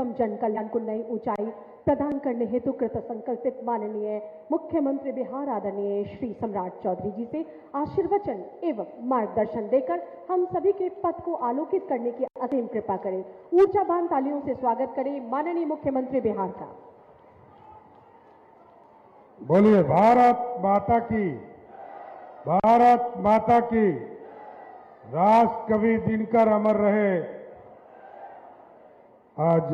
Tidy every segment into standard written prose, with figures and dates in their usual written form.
एवं जन कल्याण को नई ऊंचाई प्रदान करने हेतु कृत संकल्पित माननीय मुख्यमंत्री बिहार आदरणीय श्री सम्राट चौधरी जी से आशीर्वचन एवं मार्गदर्शन देकर हम सभी के पथ को आलोकित करने की असीम कृपा करें। ऊंचा बांध तालियों से स्वागत करें माननीय मुख्यमंत्री बिहार का। बोलिए भारत माता की, भारत माता की। राष्ट्र कवि दिनकर अमर रहे। आज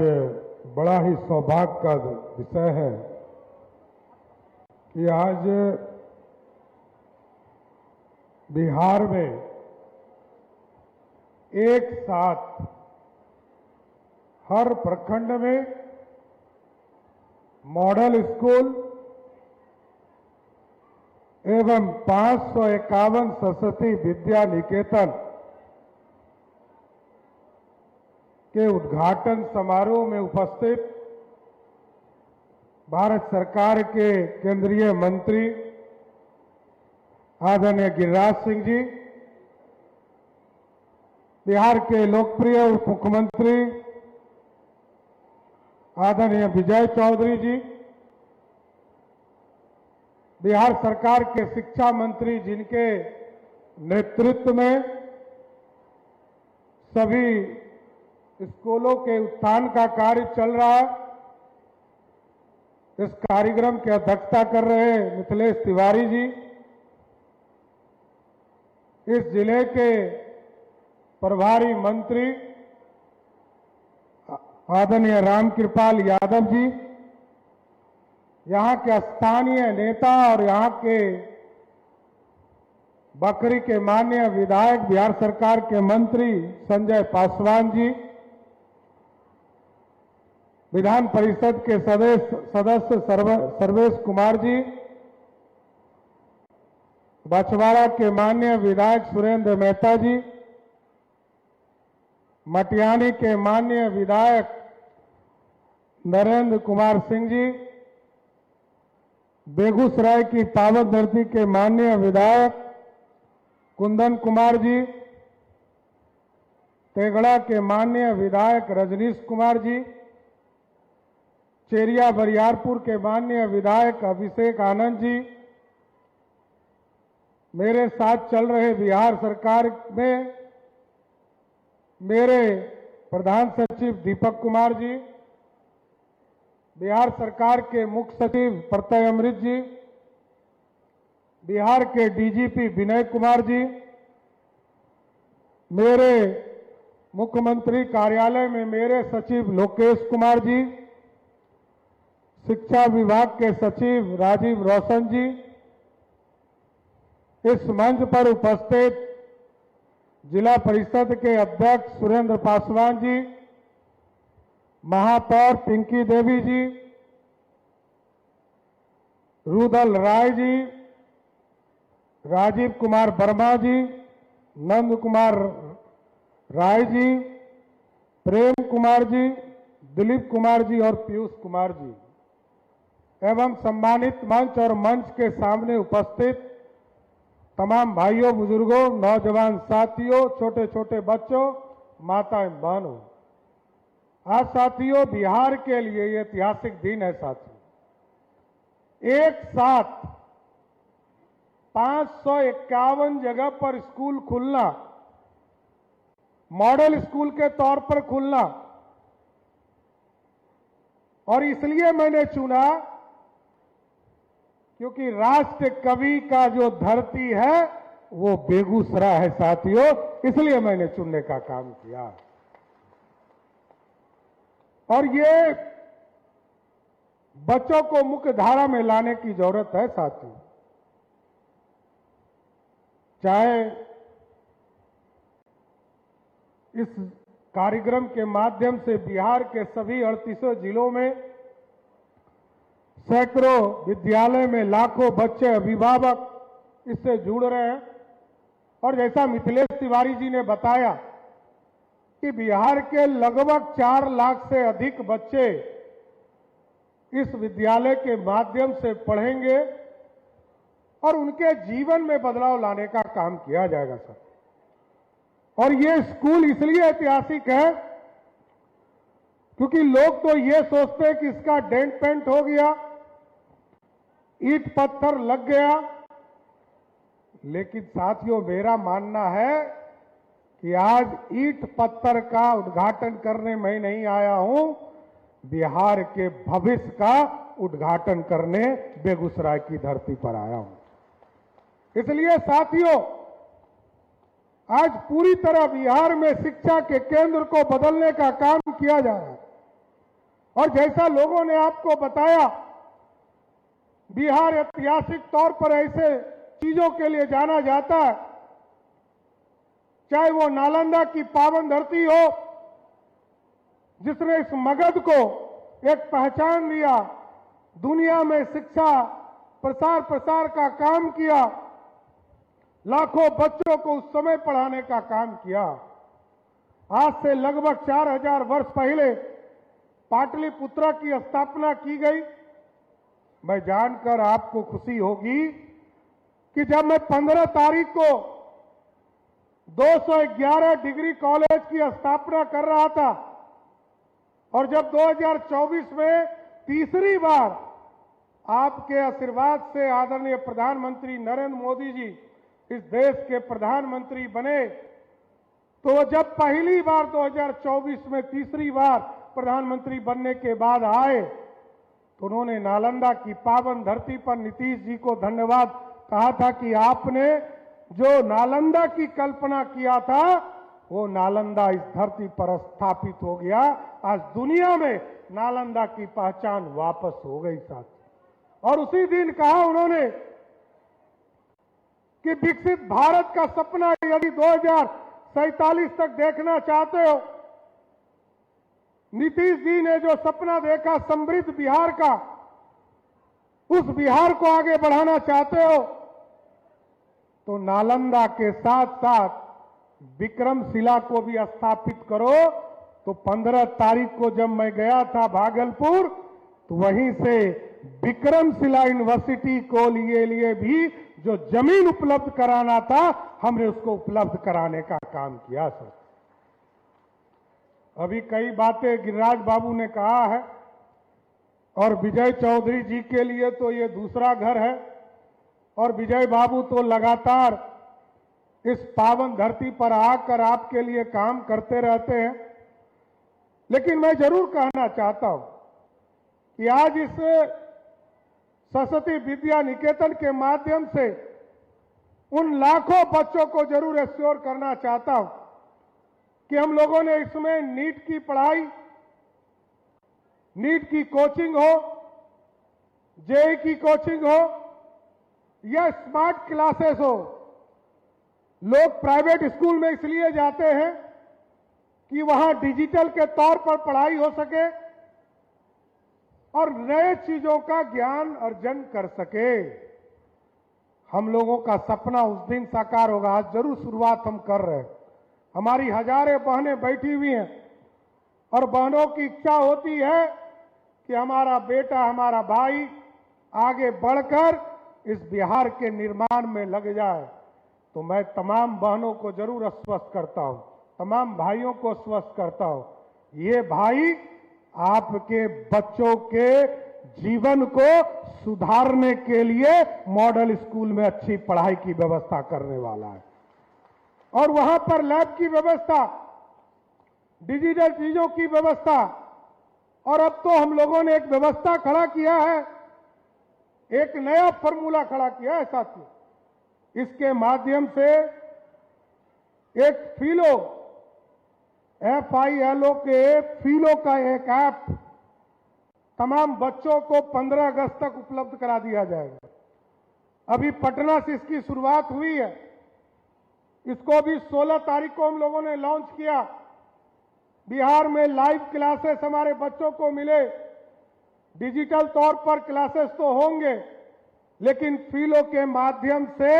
बड़ा ही सौभाग्य का विषय है कि आज बिहार में एक साथ हर प्रखंड में मॉडल स्कूल एवं 551 सरस्वती विद्या निकेतन के उद्घाटन समारोह में उपस्थित भारत सरकार के केंद्रीय मंत्री आदरणीय गिरिराज सिंह जी, बिहार के लोकप्रिय उप मुख्यमंत्री आदरणीय विजय चौधरी जी, बिहार सरकार के शिक्षा मंत्री जिनके नेतृत्व में सभी स्कूलों के उत्थान का कार्य चल रहा है, इस कार्यक्रम की अध्यक्षता कर रहे मिथिलेश तिवारी जी, इस जिले के प्रभारी मंत्री आदरणीय रामकृपाल यादव जी, यहाँ के स्थानीय नेता और यहाँ के बकरी के माननीय विधायक बिहार सरकार के मंत्री संजय पासवान जी, विधान परिषद के सदस्य सर्वेश कुमार जी, बछवाड़ा के माननीय विधायक सुरेंद्र मेहता जी, मटियानी के माननीय विधायक नरेंद्र कुमार सिंह जी, बेगूसराय की पावन धरती के माननीय विधायक कुंदन कुमार जी, तेगड़ा के माननीय विधायक रजनीश कुमार जी, चेरिया बरियारपुर के माननीय विधायक अभिषेक आनंद जी, मेरे साथ चल रहे बिहार सरकार में मेरे प्रधान सचिव दीपक कुमार जी, बिहार सरकार के मुख्य सचिव प्रत्यय अमृत जी, बिहार के डीजीपी विनय कुमार जी, मेरे मुख्यमंत्री कार्यालय में मेरे सचिव लोकेश कुमार जी, शिक्षा विभाग के सचिव राजीव रोशन जी, इस मंच पर उपस्थित जिला परिषद के अध्यक्ष सुरेंद्र पासवान जी, महापौर पिंकी देवी जी, रुदल राय जी, राजीव कुमार वर्मा जी, नंद कुमार राय जी, प्रेम कुमार जी, दिलीप कुमार जी और पीयूष कुमार जी एवं सम्मानित मंच और मंच के सामने उपस्थित तमाम भाइयों, बुजुर्गों, नौजवान साथियों, छोटे छोटे बच्चों, माताएं, बहनों, आज साथियों बिहार के लिए ये ऐतिहासिक दिन है। साथियों, एक साथ 551 जगह पर स्कूल खुलना, मॉडल स्कूल के तौर पर खुलना, और इसलिए मैंने चुना क्योंकि राष्ट्र कवि का जो धरती है वो बेगूसराय है साथियों, इसलिए मैंने चुनने का काम किया। और ये बच्चों को मुख्य धारा में लाने की जरूरत है साथियों। चाहे इस कार्यक्रम के माध्यम से बिहार के सभी 38 जिलों में सैकड़ों विद्यालय में लाखों बच्चे, अभिभावक इससे जुड़ रहे हैं, और जैसा मिथिलेश तिवारी जी ने बताया कि बिहार के लगभग 4 लाख से अधिक बच्चे इस विद्यालय के माध्यम से पढ़ेंगे और उनके जीवन में बदलाव लाने का काम किया जाएगा सर। और ये स्कूल इसलिए ऐतिहासिक है क्योंकि लोग तो ये सोचते हैं कि इसका डेंट पेंट हो गया, ईंट पत्थर लग गया, लेकिन साथियों मेरा मानना है कि आज ईंट पत्थर का उद्घाटन करने मैं नहीं आया हूं, बिहार के भविष्य का उद्घाटन करने बेगूसराय की धरती पर आया हूं। इसलिए साथियों, आज पूरी तरह बिहार में शिक्षा के केंद्र को बदलने का काम किया जा रहा है। और जैसा लोगों ने आपको बताया, बिहार ऐतिहासिक तौर पर ऐसे चीजों के लिए जाना जाता है, चाहे वो नालंदा की पावन धरती हो, जिसने इस मगध को एक पहचान दिया, दुनिया में शिक्षा प्रसार का काम किया, लाखों बच्चों को उस समय पढ़ाने का काम किया। आज से लगभग 4000 वर्ष पहले पाटलिपुत्र की स्थापना की गई। मैं जानकर आपको खुशी होगी कि जब मैं 15 तारीख को 211 डिग्री कॉलेज की स्थापना कर रहा था और जब 2024 में तीसरी बार आपके आशीर्वाद से आदरणीय प्रधानमंत्री नरेंद्र मोदी जी इस देश के प्रधानमंत्री बने, तो जब पहली बार 2024 में तीसरी बार प्रधानमंत्री बनने के बाद आए तो उन्होंने नालंदा की पावन धरती पर नीतीश जी को धन्यवाद कहा था कि आपने जो नालंदा की कल्पना किया था वो नालंदा इस धरती पर स्थापित हो गया। आज दुनिया में नालंदा की पहचान वापस हो गई साथी। और उसी दिन कहा उन्होंने कि विकसित भारत का सपना यदि 2047 तक देखना चाहते हो, नीतीश जी ने जो सपना देखा समृद्ध बिहार का, उस बिहार को आगे बढ़ाना चाहते हो तो नालंदा के साथ साथ विक्रमशिला को भी स्थापित करो। तो 15 तारीख को जब मैं गया था भागलपुर, तो वहीं से विक्रमशिला यूनिवर्सिटी को लिए भी जो जमीन उपलब्ध कराना था, हमने उसको उपलब्ध कराने का काम किया सर। अभी कई बातें गिरिराज बाबू ने कहा है और विजय चौधरी जी के लिए तो ये दूसरा घर है और विजय बाबू तो लगातार इस पावन धरती पर आकर आपके लिए काम करते रहते हैं। लेकिन मैं जरूर कहना चाहता हूं कि आज इस सरस्वती विद्या निकेतन के माध्यम से उन लाखों बच्चों को जरूर एश्योर करना चाहता हूं कि हम लोगों ने इसमें नीट की पढ़ाई, नीट की कोचिंग हो, जेईई की कोचिंग हो या स्मार्ट क्लासेस हो। लोग प्राइवेट स्कूल में इसलिए जाते हैं कि वहां डिजिटल के तौर पर पढ़ाई हो सके और नए चीजों का ज्ञान अर्जन कर सके। हम लोगों का सपना उस दिन साकार होगा। आज जरूर शुरुआत हम कर रहे हैं। हमारी हजारों बहनें बैठी हुई हैं और बहनों की इच्छा होती है कि हमारा बेटा, हमारा भाई आगे बढ़कर इस बिहार के निर्माण में लग जाए। तो मैं तमाम बहनों को जरूर आश्वस्त करता हूं, तमाम भाइयों को आश्वस्त करता हूं, ये भाई आपके बच्चों के जीवन को सुधारने के लिए मॉडल स्कूल में अच्छी पढ़ाई की व्यवस्था करने वाला है और वहां पर लैब की व्यवस्था, डिजिटल चीजों की व्यवस्था। और अब तो हम लोगों ने एक व्यवस्था खड़ा किया है, एक नया फॉर्मूला खड़ा किया है साथियों। इसके माध्यम से एक फीलो, FILO के फीलो का एक ऐप तमाम बच्चों को 15 अगस्त तक उपलब्ध करा दिया जाएगा। अभी पटना से इसकी शुरुआत हुई है, इसको भी 16 तारीख को हम लोगों ने लॉन्च किया। बिहार में लाइव क्लासेस हमारे बच्चों को मिले। डिजिटल तौर पर क्लासेस तो होंगे, लेकिन फीलो के माध्यम से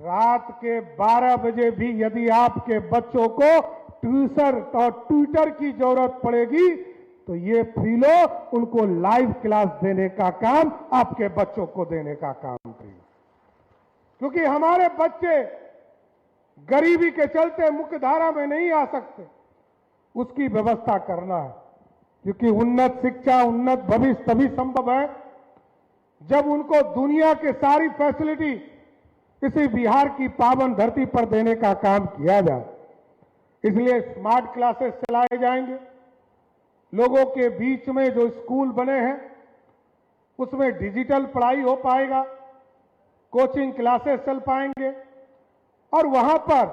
रात के 12 बजे भी यदि आपके बच्चों को ट्यूशन और ट्विटर की जरूरत पड़ेगी तो ये फीलो उनको लाइव क्लास देने का काम, आपके बच्चों को देने का काम करेगा। क्योंकि हमारे बच्चे गरीबी के चलते मुख्य धारा में नहीं आ सकते, उसकी व्यवस्था करना है। क्योंकि उन्नत शिक्षा, उन्नत भविष्य तभी संभव है जब उनको दुनिया के सारी फैसिलिटी इसी बिहार की पावन धरती पर देने का काम किया जाए। इसलिए स्मार्ट क्लासेस चलाए जाएंगे। लोगों के बीच में जो स्कूल बने हैं उसमें डिजिटल पढ़ाई हो पाएगा, कोचिंग क्लासेस चल पाएंगे और वहां पर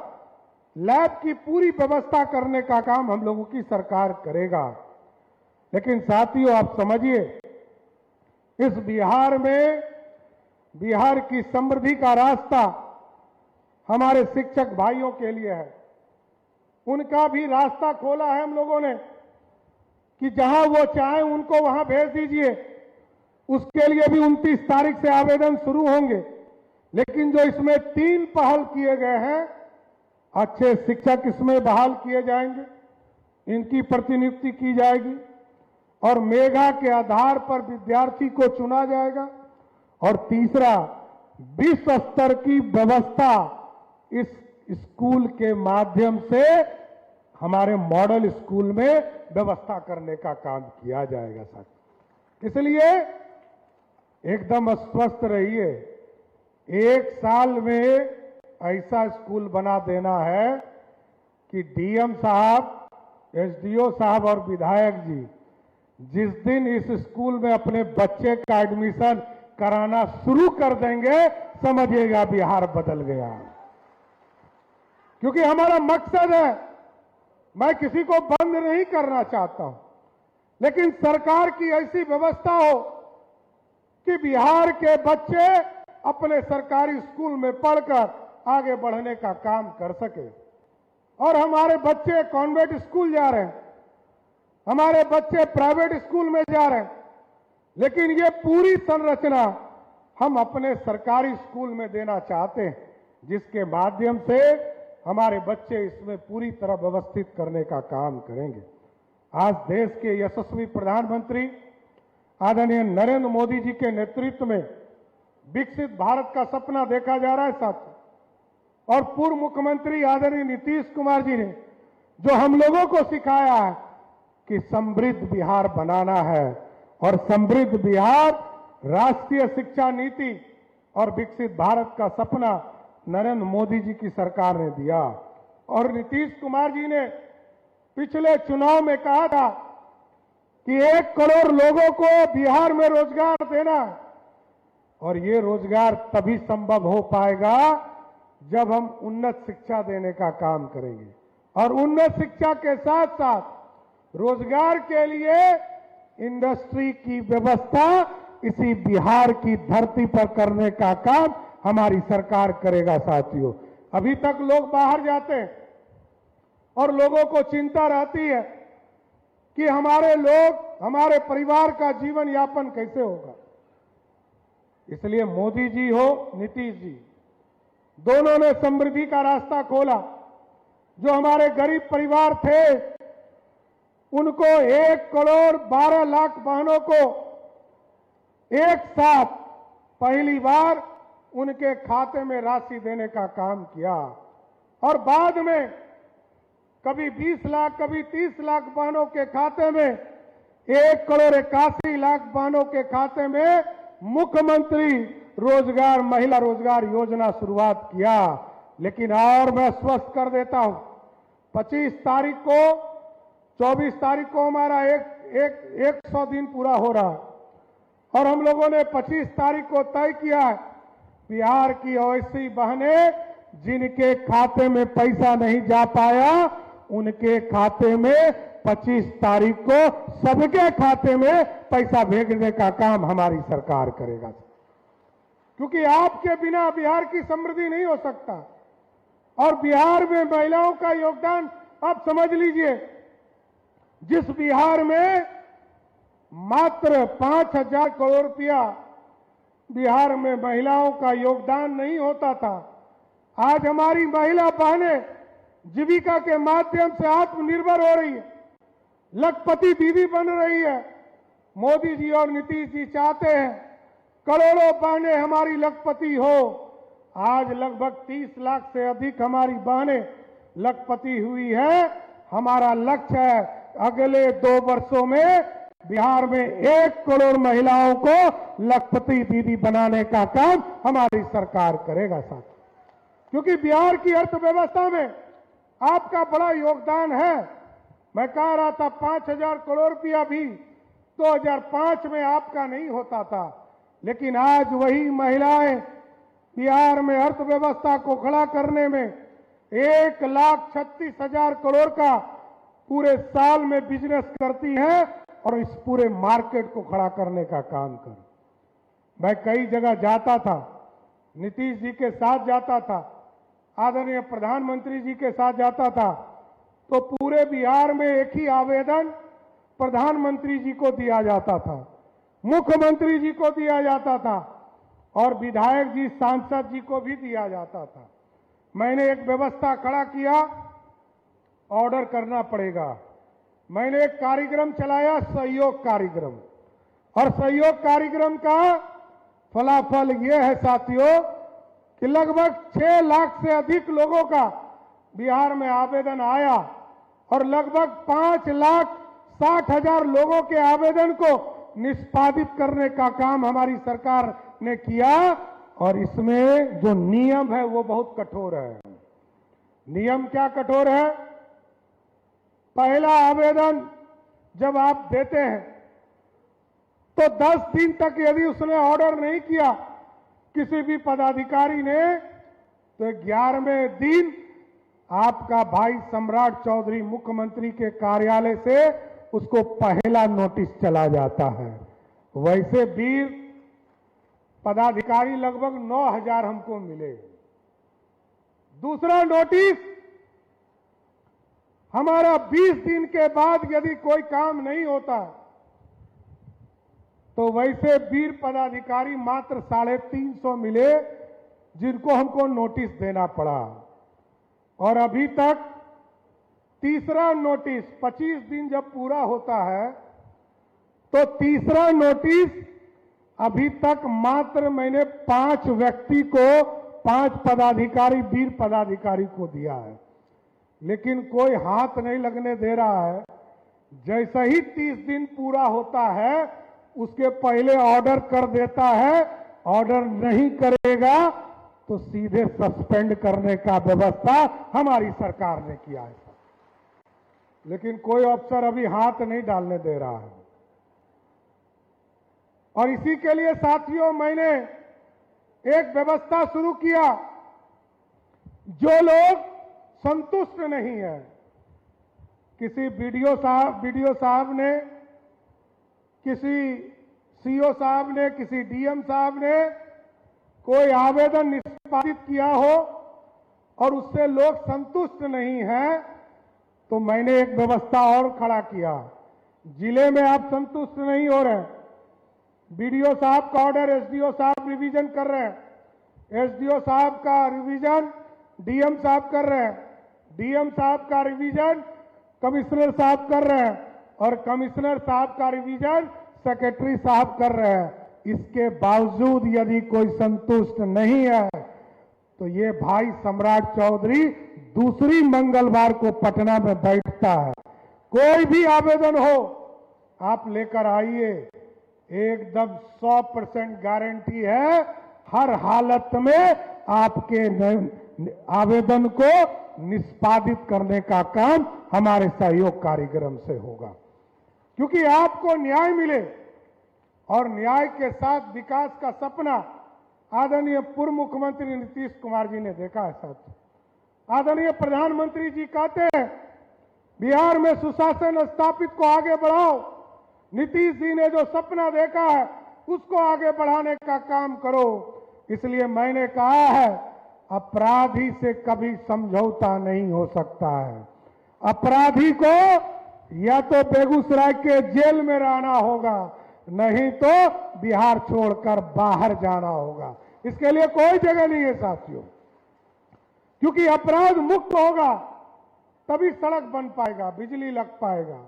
लैब की पूरी व्यवस्था करने का काम हम लोगों की सरकार करेगा। लेकिन साथियों, आप समझिए, इस बिहार में बिहार की समृद्धि का रास्ता हमारे शिक्षक भाइयों के लिए है। उनका भी रास्ता खोला है हम लोगों ने कि जहां वो चाहें उनको वहां भेज दीजिए। उसके लिए भी 29 तारीख से आवेदन शुरू होंगे। लेकिन जो इसमें 3 पहल किए गए हैं, अच्छे शिक्षक इसमें बहाल किए जाएंगे, इनकी प्रतिनियुक्ति की जाएगी और मेधा के आधार पर विद्यार्थी को चुना जाएगा। और तीसरा, विश्व स्तर की व्यवस्था इस स्कूल के माध्यम से हमारे मॉडल स्कूल में व्यवस्था करने का काम किया जाएगा साथ। इसलिए एकदम स्वस्थ रहिए। 1 साल में ऐसा स्कूल बना देना है कि डीएम साहब, एसडीओ साहब और विधायक जी जिस दिन इस स्कूल में अपने बच्चे का एडमिशन कराना शुरू कर देंगे, समझिएगा बिहार बदल गया। क्योंकि हमारा मकसद है, मैं किसी को बंद नहीं करना चाहता हूं, लेकिन सरकार की ऐसी व्यवस्था हो कि बिहार के बच्चे अपने सरकारी स्कूल में पढ़कर आगे बढ़ने का काम कर सके। और हमारे बच्चे कॉन्वेंट स्कूल जा रहे हैं, हमारे बच्चे प्राइवेट स्कूल में जा रहे हैं, लेकिन ये पूरी संरचना हम अपने सरकारी स्कूल में देना चाहते हैं, जिसके माध्यम से हमारे बच्चे इसमें पूरी तरह व्यवस्थित करने का काम करेंगे। आज देश के यशस्वी प्रधानमंत्री आदरणीय नरेंद्र मोदी जी के नेतृत्व में विकसित भारत का सपना देखा जा रहा है साथियों। और पूर्व मुख्यमंत्री आदरणीय नीतीश कुमार जी ने जो हम लोगों को सिखाया है कि समृद्ध बिहार बनाना है, और समृद्ध बिहार, राष्ट्रीय शिक्षा नीति और विकसित भारत का सपना नरेंद्र मोदी जी की सरकार ने दिया। और नीतीश कुमार जी ने पिछले चुनाव में कहा था कि 1 करोड़ लोगों को बिहार में रोजगार देना है, और ये रोजगार तभी संभव हो पाएगा जब हम उन्नत शिक्षा देने का काम करेंगे। और उन्नत शिक्षा के साथ साथ रोजगार के लिए इंडस्ट्री की व्यवस्था इसी बिहार की धरती पर करने का काम हमारी सरकार करेगा साथियों। अभी तक लोग बाहर जाते हैं और लोगों को चिंता रहती है कि हमारे लोग, हमारे परिवार का जीवन यापन कैसे होगा। इसलिए मोदी जी हो, नीतीश जी, दोनों ने समृद्धि का रास्ता खोला। जो हमारे गरीब परिवार थे उनको 1 करोड़ 12 लाख बहनों को एक साथ पहली बार उनके खाते में राशि देने का काम किया। और बाद में कभी 20 लाख, कभी 30 लाख बहनों के खाते में, 1 करोड़ 81 लाख बहनों के खाते में मुख्यमंत्री रोजगार, महिला रोजगार योजना शुरुआत किया। लेकिन और मैं स्पष्ट कर देता हूं, 25 तारीख को, 24 तारीख को हमारा 100 दिन पूरा हो रहा है, और हम लोगों ने 25 तारीख को तय किया है बिहार की ऐसी बहनें जिनके खाते में पैसा नहीं जा पाया, उनके खाते में 25 तारीख को सबके खाते में पैसा भेजने का काम हमारी सरकार करेगा। क्योंकि आपके बिना बिहार की समृद्धि नहीं हो सकता। और बिहार में महिलाओं का योगदान आप समझ लीजिए, जिस बिहार में मात्र 5,000 करोड़ रुपया बिहार में महिलाओं का योगदान नहीं होता था, आज हमारी महिला बहनें जीविका के माध्यम से आत्मनिर्भर हो रही है, लखपति दीदी बन रही है। मोदी जी और नीतीश जी चाहते हैं करोड़ों बहनें हमारी लखपति हो। आज लगभग 30 लाख से अधिक हमारी बहनें लखपति हुई है। हमारा लक्ष्य है अगले 2 वर्षों में बिहार में 1 करोड़ महिलाओं को लखपति दीदी बनाने का काम हमारी सरकार करेगा साथ। क्योंकि बिहार की अर्थव्यवस्था में आपका बड़ा योगदान है। मैं कह रहा था 5,000 करोड़ रुपया भी 2005 में आपका नहीं होता था, लेकिन आज वही महिलाएं बिहार में अर्थव्यवस्था को खड़ा करने में 1,36,000 करोड़ का पूरे साल में बिजनेस करती हैं और इस पूरे मार्केट को खड़ा करने का काम कर। मैं कई जगह जाता था, नीतीश जी के साथ जाता था, आदरणीय प्रधानमंत्री जी के साथ जाता था, तो पूरे बिहार में एक ही आवेदन प्रधानमंत्री जी को दिया जाता था, मुख्यमंत्री जी को दिया जाता था और विधायक जी, सांसद जी को भी दिया जाता था। मैंने एक व्यवस्था खड़ा किया, ऑर्डर करना पड़ेगा। मैंने एक कार्यक्रम चलाया, सहयोग कार्यक्रम, और सहयोग कार्यक्रम का फलाफल यह है साथियों कि लगभग 6 लाख से अधिक लोगों का बिहार में आवेदन आया और लगभग 5,60,000 लोगों के आवेदन को निष्पादित करने का काम हमारी सरकार ने किया। और इसमें जो नियम है वो बहुत कठोर है। नियम क्या कठोर है? पहला आवेदन जब आप देते हैं तो 10 दिन तक यदि उसने ऑर्डर नहीं किया किसी भी पदाधिकारी ने, तो 11वें दिन आपका भाई सम्राट चौधरी मुख्यमंत्री के कार्यालय से उसको पहला नोटिस चला जाता है। वैसे वीर पदाधिकारी लगभग 9,000 हमको मिले। दूसरा नोटिस हमारा 20 दिन के बाद यदि कोई काम नहीं होता तो वैसे वीर पदाधिकारी मात्र 350 मिले जिनको हमको नोटिस देना पड़ा। और अभी तक तीसरा नोटिस 25 दिन जब पूरा होता है तो तीसरा नोटिस अभी तक मात्र मैंने 5 व्यक्ति को, 5 पदाधिकारी, वीर पदाधिकारी को दिया है, लेकिन कोई हाथ नहीं लगने दे रहा है। जैसे ही 30 दिन पूरा होता है उसके पहले ऑर्डर कर देता है, ऑर्डर नहीं करेगा तो सीधे सस्पेंड करने का व्यवस्था हमारी सरकार ने किया है। लेकिन कोई अफसर अभी हाथ नहीं डालने दे रहा है। और इसी के लिए साथियों मैंने एक व्यवस्था शुरू किया। जो लोग संतुष्ट नहीं है, किसी बीडीओ साहब ने, किसी सीओ साहब ने, किसी डीएम साहब ने कोई आवेदन निष्पादित किया हो और उससे लोग संतुष्ट नहीं हैं, तो मैंने एक व्यवस्था और खड़ा किया। जिले में आप संतुष्ट नहीं हो रहे, बीडीओ साहब का ऑर्डर एसडीओ साहब रिवीजन कर रहे हैं, एसडीओ साहब का रिवीजन डीएम साहब कर रहे हैं, डीएम साहब का रिवीजन कमिश्नर साहब कर रहे हैं और कमिश्नर साहब का रिवीजन सेक्रेटरी साहब कर रहे हैं। इसके बावजूद यदि कोई संतुष्ट नहीं है तो ये भाई सम्राट चौधरी दूसरी मंगलवार को पटना में बैठता है। कोई भी आवेदन हो आप लेकर आइए, एकदम 100% गारंटी है, हर हालत में आपके आवेदन को निष्पादित करने का काम हमारे सहयोग कार्यक्रम से होगा। क्योंकि आपको न्याय मिले और न्याय के साथ विकास का सपना आदरणीय पूर्व मुख्यमंत्री नीतीश कुमार जी ने देखा है। साथ आदरणीय प्रधानमंत्री जी कहते हैं बिहार में सुशासन स्थापित को आगे बढ़ाओ। नीतीश जी ने जो सपना देखा है उसको आगे बढ़ाने का काम करो। इसलिए मैंने कहा है अपराधी से कभी समझौता नहीं हो सकता है। अपराधी को या तो बेगूसराय के जेल में रहना होगा, नहीं तो बिहार छोड़कर बाहर जाना होगा। इसके लिए कोई जगह नहीं है साथियों, क्योंकि अपराध मुक्त होगा तभी सड़क बन पाएगा, बिजली लग पाएगा।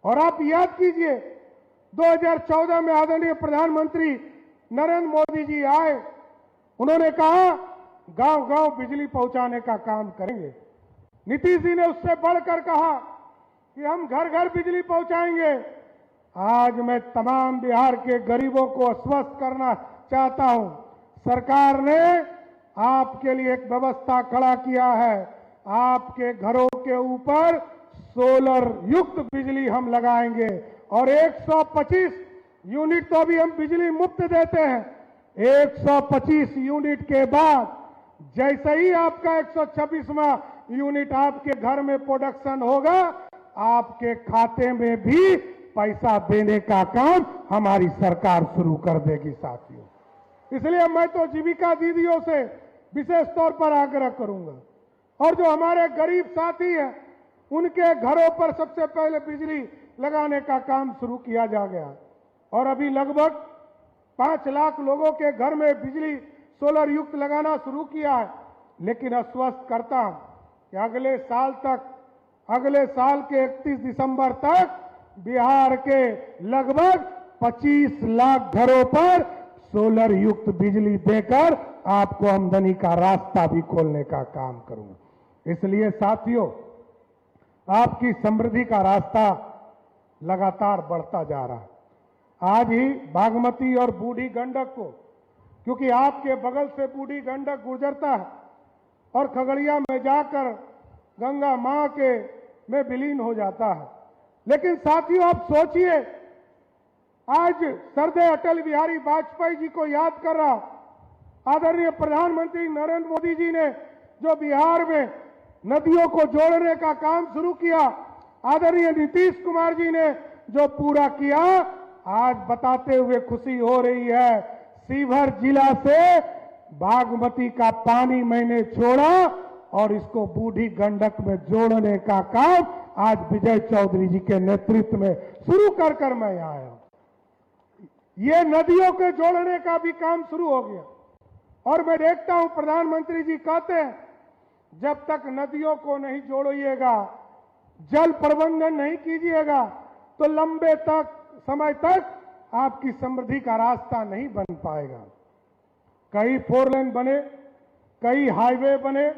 और आप याद कीजिए 2014 में आदरणीय प्रधानमंत्री नरेंद्र मोदी जी आए, उन्होंने कहा गांव-गांव बिजली पहुंचाने का काम करेंगे। नीतीश जी ने उससे बढ़कर कहा कि हम घर घर बिजली पहुंचाएंगे। आज मैं तमाम बिहार के गरीबों को आश्वस्त करना चाहता हूं, सरकार ने आपके लिए एक व्यवस्था खड़ा किया है। आपके घरों के ऊपर सोलर युक्त बिजली हम लगाएंगे और 125 यूनिट तो अभी हम बिजली मुफ्त देते हैं। 125 यूनिट के बाद जैसे ही आपका 126वां यूनिट आपके घर में प्रोडक्शन होगा, आपके खाते में भी पैसा देने का काम हमारी सरकार शुरू कर देगी साथियों। इसलिए मैं तो जीविका दीदियों से विशेष तौर पर आग्रह करूंगा, और जो हमारे गरीब साथी हैं उनके घरों पर सबसे पहले बिजली लगाने का काम शुरू किया जा गया और अभी लगभग 5 लाख लोगों के घर में बिजली सोलर युक्त लगाना शुरू किया है। लेकिन आश्वस्त करता हूं कि अगले साल के 31 दिसंबर तक बिहार के लगभग 25 लाख घरों पर सोलर युक्त बिजली देकर आपको आमदनी का रास्ता भी खोलने का काम करूंगा। इसलिए साथियों, आपकी समृद्धि का रास्ता लगातार बढ़ता जा रहा है। आज ही बागमती और बूढ़ी गंडक को, क्योंकि आपके बगल से बूढ़ी गंडक गुजरता है और खगड़िया में जाकर गंगा मां के में विलीन हो जाता है। लेकिन साथियों, आप सोचिए, आज सरदेय अटल बिहारी वाजपेयी जी को याद कर रहा, आदरणीय प्रधानमंत्री नरेंद्र मोदी जी ने जो बिहार में नदियों को जोड़ने का काम शुरू किया, आदरणीय नीतीश कुमार जी ने जो पूरा किया, आज बताते हुए खुशी हो रही है। सीवर जिला से बागमती का पानी मैंने छोड़ा और इसको बूढ़ी गंडक में जोड़ने का काम आज विजय चौधरी जी के नेतृत्व में शुरू कर मैं यहां आया हूं। ये नदियों के जोड़ने का भी काम शुरू हो गया और मैं देखता हूं प्रधानमंत्री जी कहते हैं, जब तक नदियों को नहीं जोड़िएगा, जल प्रबंधन नहीं कीजिएगा, तो लंबे समय तक आपकी समृद्धि का रास्ता नहीं बन पाएगा। कई 4 लेन बने, कई हाईवे बने।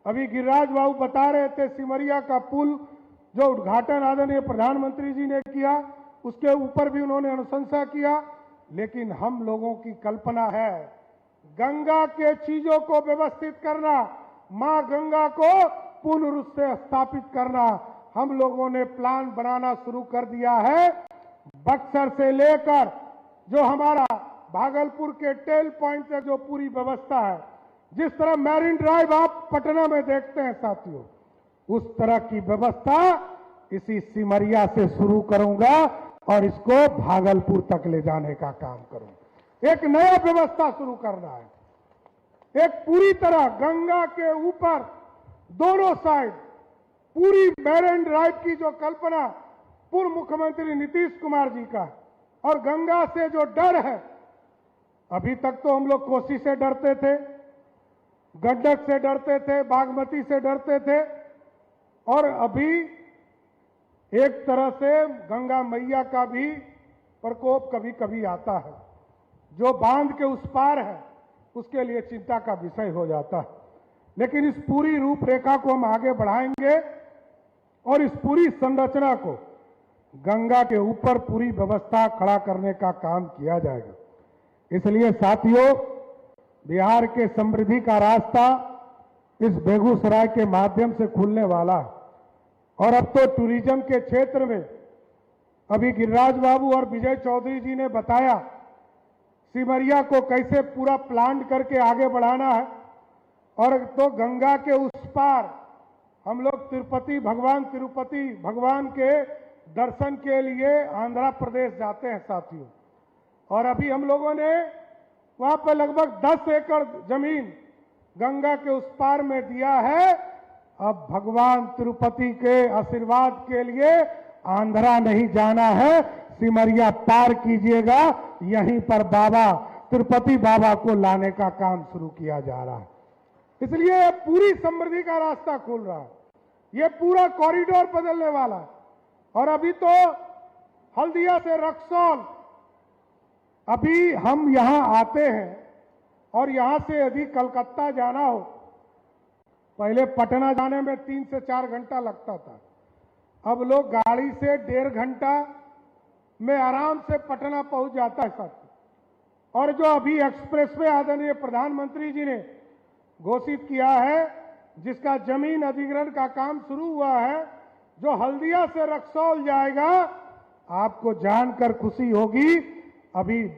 अभी गिरिराज बाबू बता रहे थे, सिमरिया का पुल जो उद्घाटन आदरणीय प्रधानमंत्री जी ने किया, उसके ऊपर भी उन्होंने अनुशंसा किया। लेकिन हम लोगों की कल्पना है गंगा के चीजों को व्यवस्थित करना, मां गंगा को पूर्ण रूप से स्थापित करना। हम लोगों ने प्लान बनाना शुरू कर दिया है। बक्सर से लेकर जो हमारा भागलपुर के टेल पॉइंट तक जो पूरी व्यवस्था है, जिस तरह मैरिन ड्राइव आप पटना में देखते हैं साथियों, उस तरह की व्यवस्था इसी सिमरिया से शुरू करूंगा और इसको भागलपुर तक ले जाने का काम करूंगा। एक नया व्यवस्था शुरू करना है, एक पूरी तरह गंगा के ऊपर दोनों साइड पूरी मैरिन ड्राइव की जो कल्पना पूर्व मुख्यमंत्री नीतीश कुमार जी का, और गंगा से जो डर है, अभी तक तो हम लोग कोसी से डरते थे, गंडक से डरते थे, बागमती से डरते थे, और अभी एक तरह से गंगा मैया का भी प्रकोप कभी कभी आता है। जो बांध के उस पार है उसके लिए चिंता का विषय हो जाता है। लेकिन इस पूरी रूपरेखा को हम आगे बढ़ाएंगे और इस पूरी संरचना को गंगा के ऊपर पूरी व्यवस्था खड़ा करने का काम किया जाएगा। इसलिए साथियों, बिहार के समृद्धि का रास्ता इस बेगूसराय के माध्यम से खुलने वाला है। और अब तो टूरिज्म के क्षेत्र में अभी गिरिराज बाबू और विजय चौधरी जी ने बताया सिमरिया को कैसे पूरा प्लान करके आगे बढ़ाना है। और तो गंगा के उस पार हम लोग भगवान तिरुपति भगवान के दर्शन के लिए आंध्र प्रदेश जाते हैं साथियों। और अभी हम लोगों ने वहां पर लगभग 10 एकड़ जमीन गंगा के उस पार में दिया है। अब भगवान तिरुपति के आशीर्वाद के लिए आंध्रा नहीं जाना है, सिमरिया पार कीजिएगा, यहीं पर बाबा तिरुपति बाबा को लाने का काम शुरू किया जा रहा है। इसलिए पूरी समृद्धि का रास्ता खुल रहा है, ये पूरा कॉरिडोर बदलने वाला है। और अभी तो हल्दिया से रक्सौल, अभी हम यहां आते हैं और यहां से यदि कलकत्ता जाना हो, पहले पटना जाने में 3 से 4 घंटा लगता था, अब लोग गाड़ी से 1.5 घंटा में आराम से पटना पहुंच जाता है साथियों। और जो अभी एक्सप्रेसवे आदरणीय प्रधानमंत्री जी ने घोषित किया है, जिसका जमीन अधिग्रहण का काम शुरू हुआ है, जो हल्दिया से रक्सौल जाएगा, आपको जानकर खुशी होगी। अभी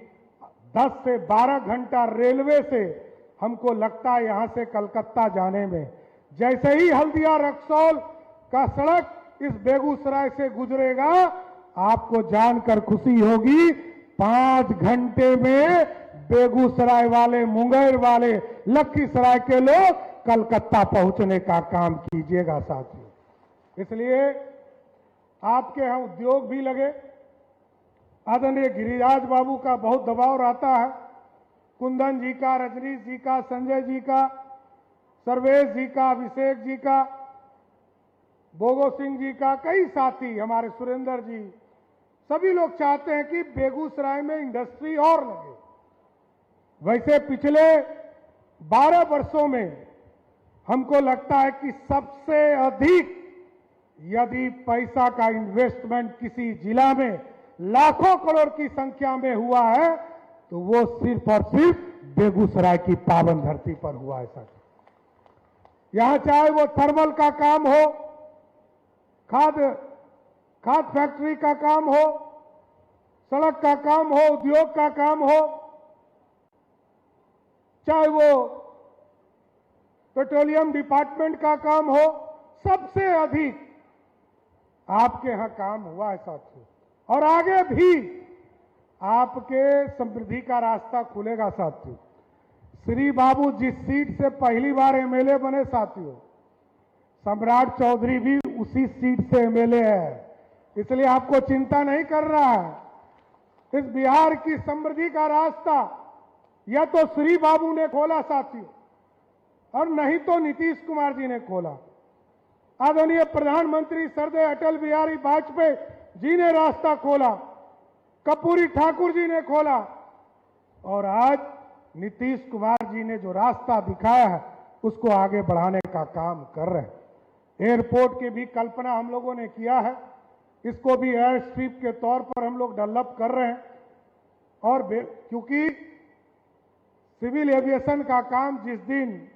10 से 12 घंटा रेलवे से हमको लगता है यहां से कलकत्ता जाने में। जैसे ही हल्दिया रक्सौल का सड़क इस बेगूसराय से गुजरेगा, आपको जानकर खुशी होगी 5 घंटे में बेगूसराय वाले, मुंगेर वाले, लखीसराय के लोग कलकत्ता पहुंचने का काम कीजिएगा साथियों। इसलिए आपके यहां उद्योग भी लगे। आदरणीय गिरिराज बाबू का बहुत दबाव रहता है, कुंदन जी का, रजनीश जी का, संजय जी का, सर्वेश जी का, अभिषेक जी का, बोगो सिंह जी का, कई साथी, हमारे सुरेंद्र जी, सभी लोग चाहते हैं कि बेगूसराय में इंडस्ट्री और लगे। वैसे पिछले 12 वर्षों में हमको लगता है कि सबसे अधिक यदि पैसा का इन्वेस्टमेंट किसी जिला में लाखों करोड़ की संख्या में हुआ है, तो वो सिर्फ और सिर्फ बेगूसराय की पावन धरती पर हुआ है साथी। यहां चाहे वो थर्मल का काम हो, खाद फैक्ट्री का काम हो, सड़क का काम हो, उद्योग का काम हो, चाहे वो पेट्रोलियम डिपार्टमेंट का काम हो, सबसे अधिक आपके यहां काम हुआ है साथियों। और आगे भी आपके समृद्धि का रास्ता खुलेगा साथियों। श्री बाबू जिस सीट से पहली बार एमएलए बने साथियों, सम्राट चौधरी भी उसी सीट से एमएलए है, इसलिए आपको चिंता नहीं कर रहा है। इस बिहार की समृद्धि का रास्ता या तो श्री बाबू ने खोला साथियों, और नहीं तो नीतीश कुमार जी ने खोला। आदरणीय प्रधानमंत्री श्रद्धेय अटल बिहारी वाजपेयी जी ने रास्ता खोला, कर्पूरी ठाकुर जी ने खोला, और आज नीतीश कुमार जी ने जो रास्ता दिखाया है उसको आगे बढ़ाने का काम कर रहे हैं। एयरपोर्ट की भी कल्पना हम लोगों ने किया है, इसको भी एयर स्ट्रिप के तौर पर हम लोग डेवलप कर रहे हैं। और क्योंकि सिविल एविएशन का काम जिस दिन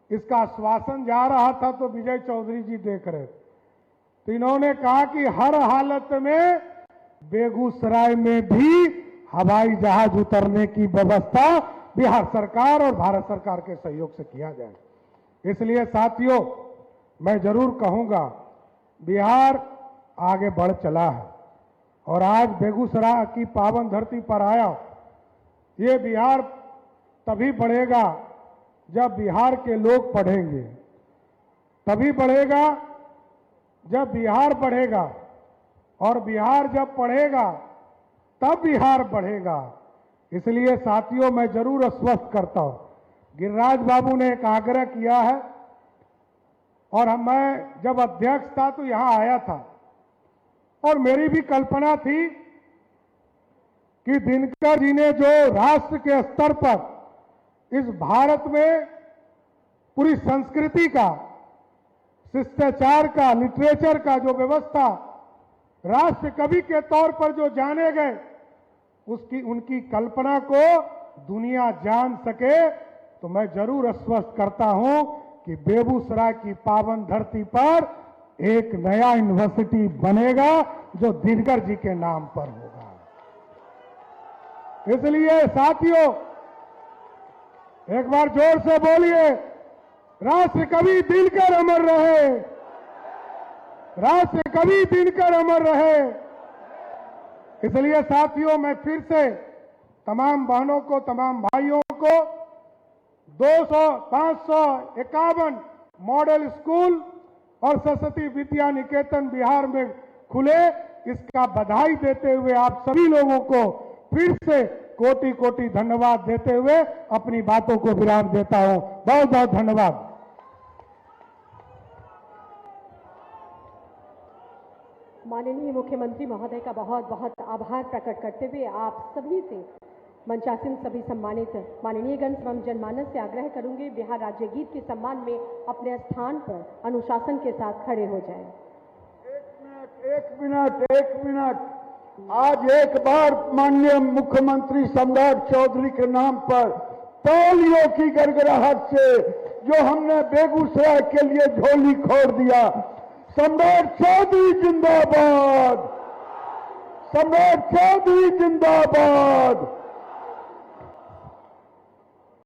इसका आश्वासन जा रहा था तो विजय चौधरी जी देख रहे थे, तो इन्होंने कहा कि हर हालत में बेगूसराय में भी हवाई जहाज उतरने की व्यवस्था बिहार सरकार और भारत सरकार के सहयोग से किया जाए। इसलिए साथियों, मैं जरूर कहूंगा, बिहार आगे बढ़ चला है और आज बेगूसराय की पावन धरती पर आया। ये बिहार तभी बढ़ेगा जब बिहार के लोग पढ़ेंगे, तभी बढ़ेगा जब बिहार बढ़ेगा, और बिहार जब पढ़ेगा तब बिहार बढ़ेगा। इसलिए साथियों, मैं जरूर आश्वस्त करता हूं, गिरिराज बाबू ने एक आग्रह किया है, और मैं जब अध्यक्ष था तो यहां आया था, और मेरी भी कल्पना थी कि दिनकर जी ने जो राष्ट्र के स्तर पर इस भारत में पूरी संस्कृति का, शिष्टाचार का, लिटरेचर का जो व्यवस्था राष्ट्र कवि के तौर पर जो जाने गए, उसकी उनकी कल्पना को दुनिया जान सके, तो मैं जरूर आश्वस्त करता हूं कि बेगूसराय की पावन धरती पर एक नया यूनिवर्सिटी बनेगा जो दिनकर जी के नाम पर होगा। इसलिए साथियों, एक बार जोर से बोलिए, राष्ट्र कवि दिनकर अमर रहे, राष्ट्र कवि दिनकर अमर रहे। इसलिए साथियों, मैं फिर से तमाम बहनों को, तमाम भाइयों को 551 मॉडल स्कूल और सरस्वती विद्या निकेतन बिहार में खुले, इसका बधाई देते हुए आप सभी लोगों को फिर से कोटि कोटि धन्यवाद देते हुए अपनी बातों को विराम देता हूं। बहुत बहुत धन्यवाद। माननीय मुख्यमंत्री महोदय का बहुत बहुत आभार प्रकट करते हुए आप सभी से, मंचासीन सभी सम्मानित माननीय गण एवं जनमानस से आग्रह करूंगी, बिहार राज्य गीत के सम्मान में अपने स्थान पर अनुशासन के साथ खड़े हो जाएं। एक मिनट। आज एक बार माननीय मुख्यमंत्री सम्राट चौधरी के नाम पर तालियों की गड़गड़ाहट से जो हमने बेगूसराय के लिए झोली खोल दिया। सम्राट चौधरी जिंदाबाद, सम्राट चौधरी जिंदाबाद।